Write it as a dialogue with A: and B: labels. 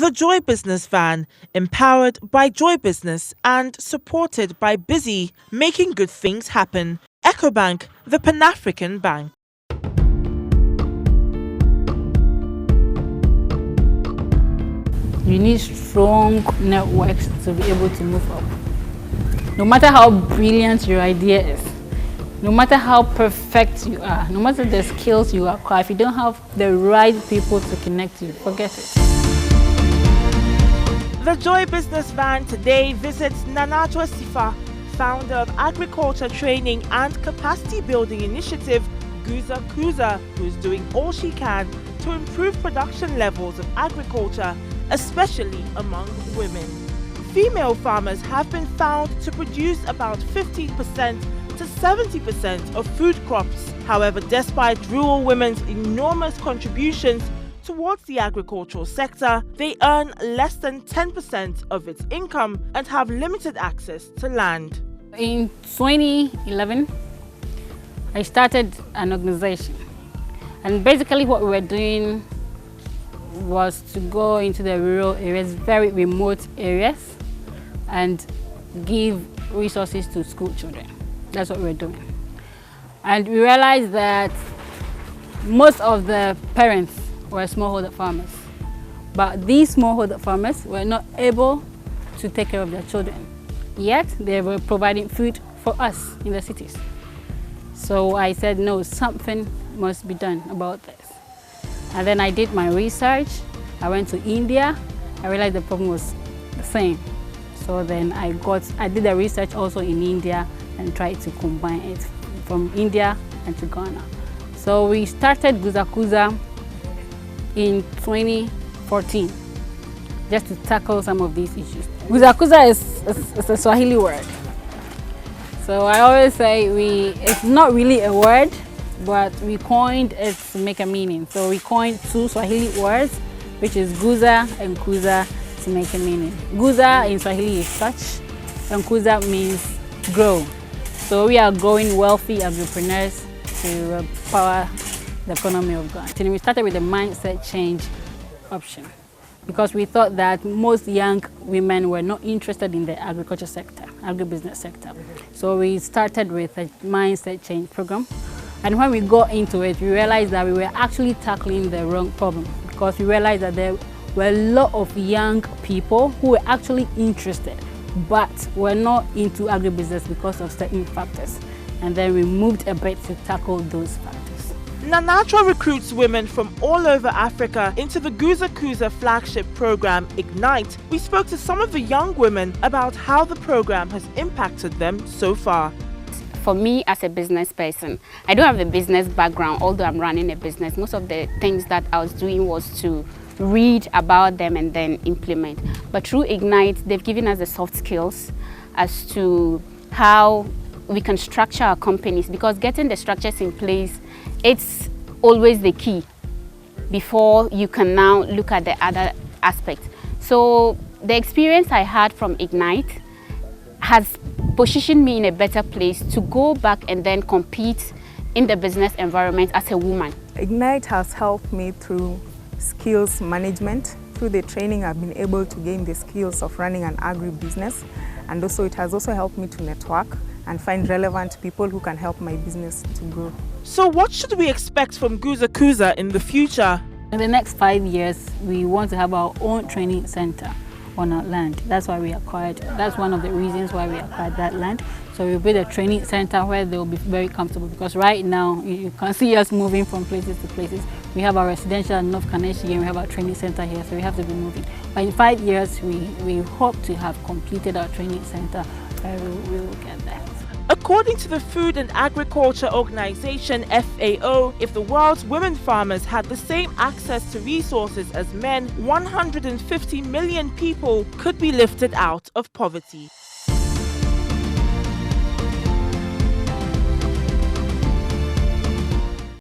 A: The Joy Business Van, empowered by Joy Business and supported by Busy, making good things happen. EcoBank, the Pan-African Bank.
B: You need strong networks to be able to move up. No matter how brilliant your idea is, no matter how perfect you are, no matter the skills you acquire, if you don't have the right people to connect you, forget it.
A: The Joy Business Van today visits Adjoa Sifa, founder of agriculture training and capacity building initiative Guzakuza, who's doing all she can to improve production levels of agriculture, especially among women. Female farmers have been found to produce about 50% to 70% of food crops. However, despite rural women's enormous contributions towards the agricultural sector, they earn less than 10% of its income and have limited access to land.
B: In 2011, I started an organization, and basically what we were doing was to go into the rural areas, very remote areas, and give resources to school children. That's what we were doing. And we realized that most of the parents were smallholder farmers, but these smallholder farmers were not able to take care of their children, yet they were providing food for us in the cities. So I said, no, something must be done about this. And then I did my research. I went to India. I realized the problem was the same. So then I did the research also in India and tried to combine it from India and to Ghana. So we started Guzakuza in 2014 just to tackle some of these issues. Guzakuza is a Swahili word. So I always say it's not really a word, but we coined it to make a meaning. So we coined two Swahili words, which is Guza and Kuza, to make a meaning. Guza in Swahili is touch, and Kuza means grow. So we are growing wealthy agripreneurs to power the economy of Ghana. And we started with the mindset change option because we thought that most young women were not interested in the agriculture sector, agribusiness sector. So we started with a mindset change program. And when we got into it, we realized that we were actually tackling the wrong problem because we realized that there were a lot of young people who were actually interested but were not into agribusiness because of certain factors. And then we moved a bit to tackle those factors.
A: Adjoa recruits women from all over Africa into the Guzakuza flagship program, Ignite. We spoke to some of the young women about how the program has impacted them so far.
C: For me as a business person, I don't have a business background, although I'm running a business. Most of the things that I was doing was to read about them and then implement. But through Ignite, they've given us the soft skills as to how we can structure our companies, because getting the structures in place, it's always the key before you can now look at the other aspects. So the experience I had from Ignite has positioned me in a better place to go back and then compete in the business environment as a woman.
D: Ignite has helped me through skills management. Through the training, I've been able to gain the skills of running an agri-business, and also it has also helped me to network and find relevant people who can help my business to grow.
A: So what should we expect from Guzakuza in the future?
B: In the next 5 years, we want to have our own training center on our land. That's why we acquired, that's one of the reasons why we acquired that land. So we'll build a training center where they'll be very comfortable, because right now you can see us moving from places to places. We have our residential in North Kaneshi and we have our training center here, so we have to be moving. But in 5 years, we hope to have completed our training center where we will get there.
A: According to the Food and Agriculture Organization, FAO, if the world's women farmers had the same access to resources as men, 150 million people could be lifted out of poverty.